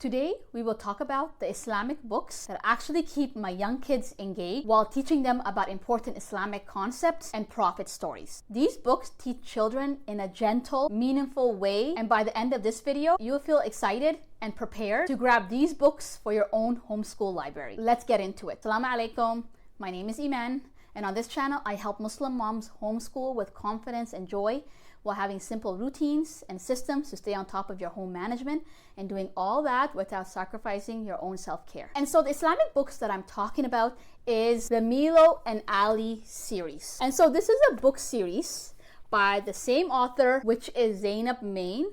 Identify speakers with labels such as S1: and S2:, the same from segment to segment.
S1: Today, we will talk about the Islamic books that actually keep my young kids engaged while teaching them about important Islamic concepts and prophet stories. These books teach children in a gentle, meaningful way, and by the end of this video, you will feel excited and prepared to grab these books for your own homeschool library. Let's get into it. Assalamu alaikum. My name is Iman, and on this channel, I help Muslim moms homeschool with confidence and joy while having simple routines and systems to stay on top of your home management and doing all that without sacrificing your own self-care. And so the Islamic books that I'm talking about is the Milo and Ali series. And so this is a book series by the same author, which is Zainab Main.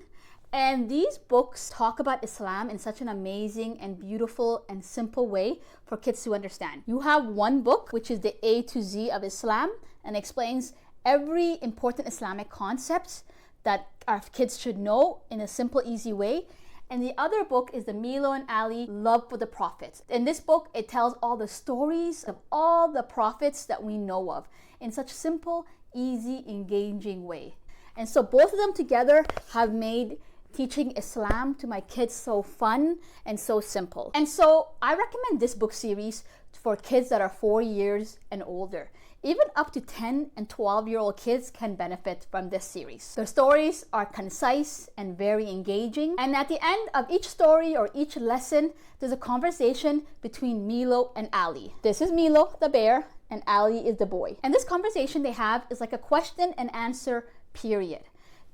S1: And these books talk about Islam in such an amazing and beautiful and simple way for kids to understand. You have one book, which is the A to Z of Islam, and explains every important Islamic concept that our kids should know in a simple, easy way. And the other book is the Milo and Ali Love for the Prophets. In this book, it tells all the stories of all the prophets that we know of in such simple, easy, engaging way. And so both of them together have made teaching Islam to my kids so fun and so simple. And so I recommend this book series for kids that are 4 years and older. Even up to 10 and 12-year-old kids can benefit from this series. The stories are concise and very engaging. And at the end of each story or each lesson, there's a conversation between Milo and Ali. This is Milo, the bear, and Ali is the boy. And this conversation they have is like a question and answer period.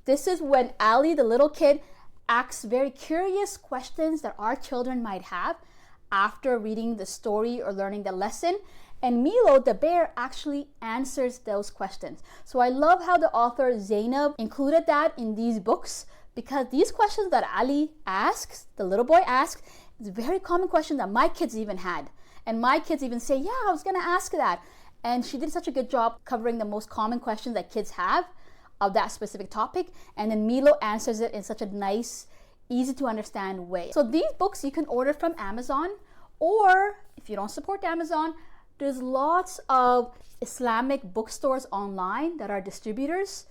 S1: This is when Ali, the little kid, asks very curious questions that our children might have after reading the story or learning the lesson. And Milo, the bear, actually answers those questions. So I love how the author Zainab included that in these books, because these questions that Ali asks, the little boy asks, is a very common question that my kids even had. And my kids even say, yeah, I was gonna ask that. And she did such a good job covering the most common questions that kids have of that specific topic. And then Milo answers it in such a nice, easy to understand way. So these books you can order from Amazon, or if you don't support Amazon, there's lots of Islamic bookstores online that are distributors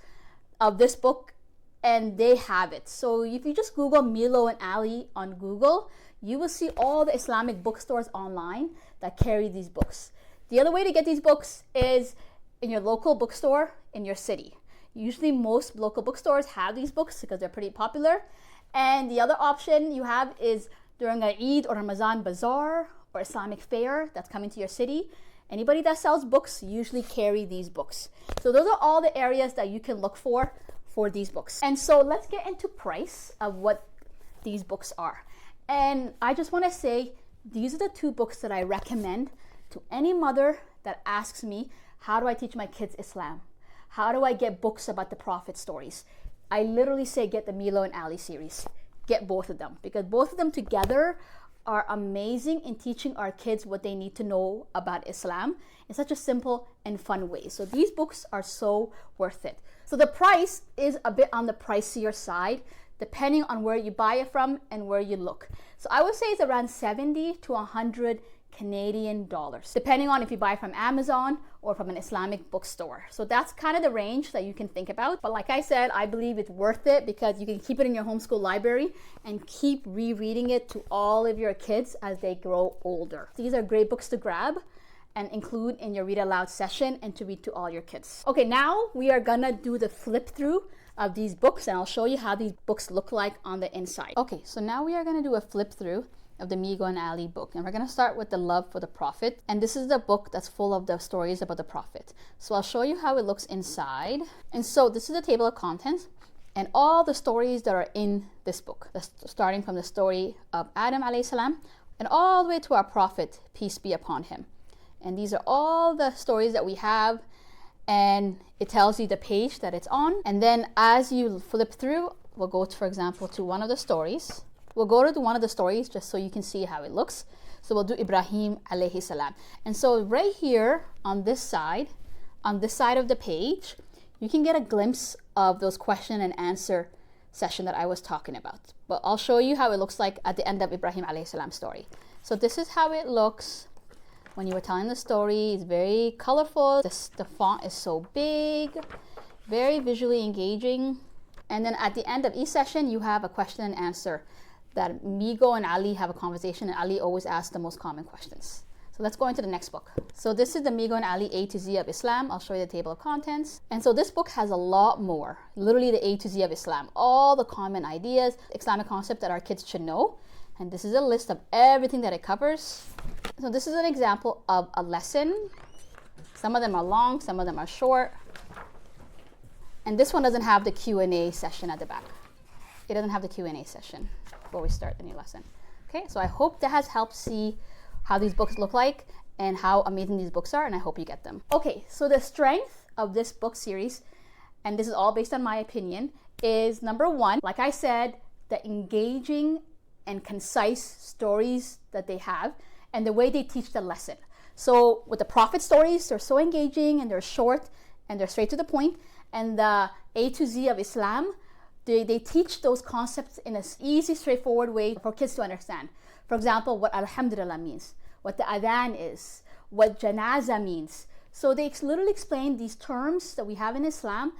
S1: of this book, and they have it. So if you just Google Milo and Ali on Google, you will see all the Islamic bookstores online that carry these books. The other way to get these books is in your local bookstore in your city. Usually most local bookstores have these books because they're pretty popular. And the other option you have is during an Eid or Ramadan bazaar or Islamic fair that's coming to your city. Anybody that sells books usually carry these books. So those are all the areas that you can look for these books. And so let's get into price of what these books are. And I just want to say, these are the two books that I recommend to any mother that asks me, how do I teach my kids Islam? How do I get books about the prophet stories? I literally say get the Milo and Ali series. Get both of them, because both of them together are amazing in teaching our kids what they need to know about Islam in such a simple and fun way. So these books are so worth it. So the price is a bit on the pricier side, depending on where you buy it from and where you look. So I would say it's around 70 to 100 Canadian dollars, depending on if you buy from Amazon or from an Islamic bookstore. So that's kind of the range that you can think about. But like I said, I believe it's worth it because you can keep it in your homeschool library and keep rereading it to all of your kids as they grow older. These are great books to grab and include in your read aloud session and to read to all your kids. Okay, now we are gonna do the flip through of these books, and I'll show you how these books look like on the inside. Okay, so now we are gonna do a flip through of the Milo and Ali book, and we're going to start with the Love for the Prophet, and this is the book that's full of the stories about the Prophet. So I'll show you how it looks inside. And so this is the table of contents and all the stories that are in this book, starting from the story of Adam alayhi salam and all the way to our Prophet, peace be upon him. And these are all the stories that we have, and it tells you the page that it's on. And then as you flip through, we'll go to, for example, to one of the stories. We'll go to one of the stories just so you can see how it looks. So we'll do Ibrahim alayhi salam. And so right here on this side of the page, you can get a glimpse of those question and answer session that I was talking about. But I'll show you how it looks like at the end of Ibrahim alayhi salam story. So this is how it looks when you were telling the story. It's very colorful. The font is so big, very visually engaging. And then at the end of each session, you have a question and answer that Migo and Ali have a conversation, and Ali always asks the most common questions. So let's go into the next book. So this is the Migo and Ali A to Z of Islam. I'll show you the table of contents. And so this book has a lot more, literally the A to Z of Islam, all the common ideas, Islamic concepts that our kids should know. And this is a list of everything that it covers. So this is an example of a lesson. Some of them are long, some of them are short. And this one doesn't have the Q&A session at the back. It doesn't have the Q&A session before we start the new lesson. Okay, so I hope that has helped see how these books look like and how amazing these books are, and I hope you get them. Okay, so the strength of this book series, and this is all based on my opinion, is number one, like I said, the engaging and concise stories that they have and the way they teach the lesson. So with the Prophet stories, they're so engaging and they're short and they're straight to the point. And the A to Z of Islam, they teach those concepts in an easy, straightforward way for kids to understand. For example, what Alhamdulillah means, what the Adhan is, what Janaza means. So they literally explain these terms that we have in Islam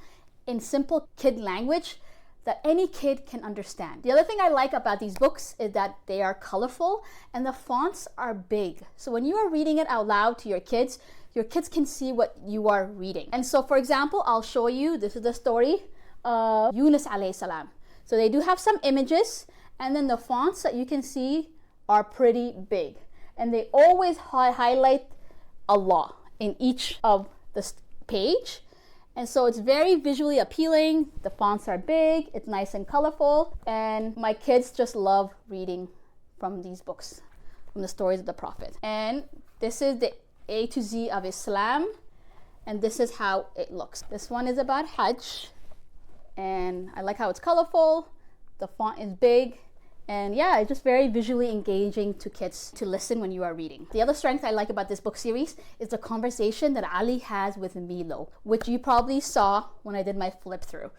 S1: in simple kid language that any kid can understand. The other thing I like about these books is that they are colorful and the fonts are big. So when you are reading it out loud to your kids can see what you are reading. And so for example, I'll show you, this is the story of Yunus alayhi salam. So they do have some images, and then the fonts that you can see are pretty big. And they always highlight Allah in each of the page. And so it's very visually appealing. The fonts are big, it's nice and colorful. And my kids just love reading from these books, from the stories of the Prophet. And this is the A to Z of Islam. And this is how it looks. This one is about Hajj. And I like how it's colorful. The font is big. And yeah, it's just very visually engaging to kids to listen when you are reading. The other strength I like about this book series is the conversation that Ali has with Milo, which you probably saw when I did my flip through.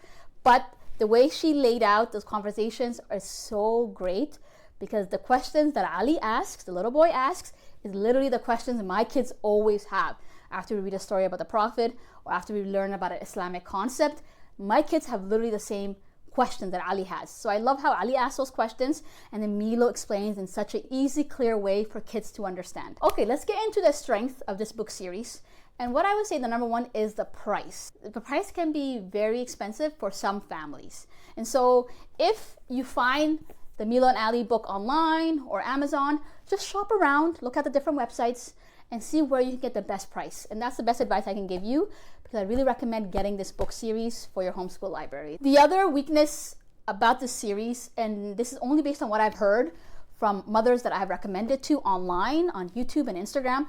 S1: But the way she laid out those conversations are so great, because the questions that Ali asks, the little boy asks, is literally the questions my kids always have. After we read a story about the Prophet or after we learn about an Islamic concept, my kids have literally the same questions that Ali has. So I love how Ali asks those questions and then Milo explains in such an easy, clear way for kids to understand. Okay, let's get into the strength of this book series. And what I would say the number one is the price. The price can be very expensive for some families. And so if you find the Milo and Ali book online or Amazon, just shop around, look at the different websites and see where you can get the best price. And that's the best advice I can give you, because I really recommend getting this book series for your homeschool library. The other weakness about this series, and this is only based on what I've heard from mothers that I've recommended to online on YouTube and Instagram,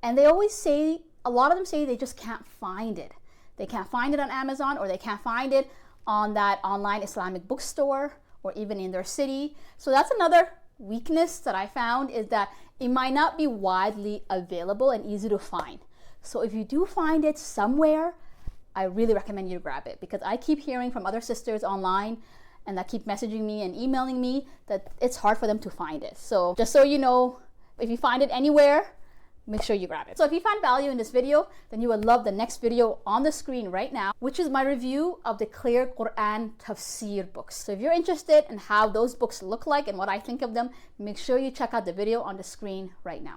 S1: and they always say, a lot of them say they just can't find it. They can't find it on Amazon, or they can't find it on that online Islamic bookstore, or even in their city. So that's another weakness that I found, is that it might not be widely available and easy to find. So if you do find it somewhere, I really recommend you to grab it, because I keep hearing from other sisters online and that keep messaging me and emailing me that it's hard for them to find it. So just so you know, if you find it anywhere, make sure you grab it. So if you found value in this video, then you will love the next video on the screen right now, which is my review of the Clear Quran Tafsir books. So if you're interested in how those books look like and what I think of them, make sure you check out the video on the screen right now.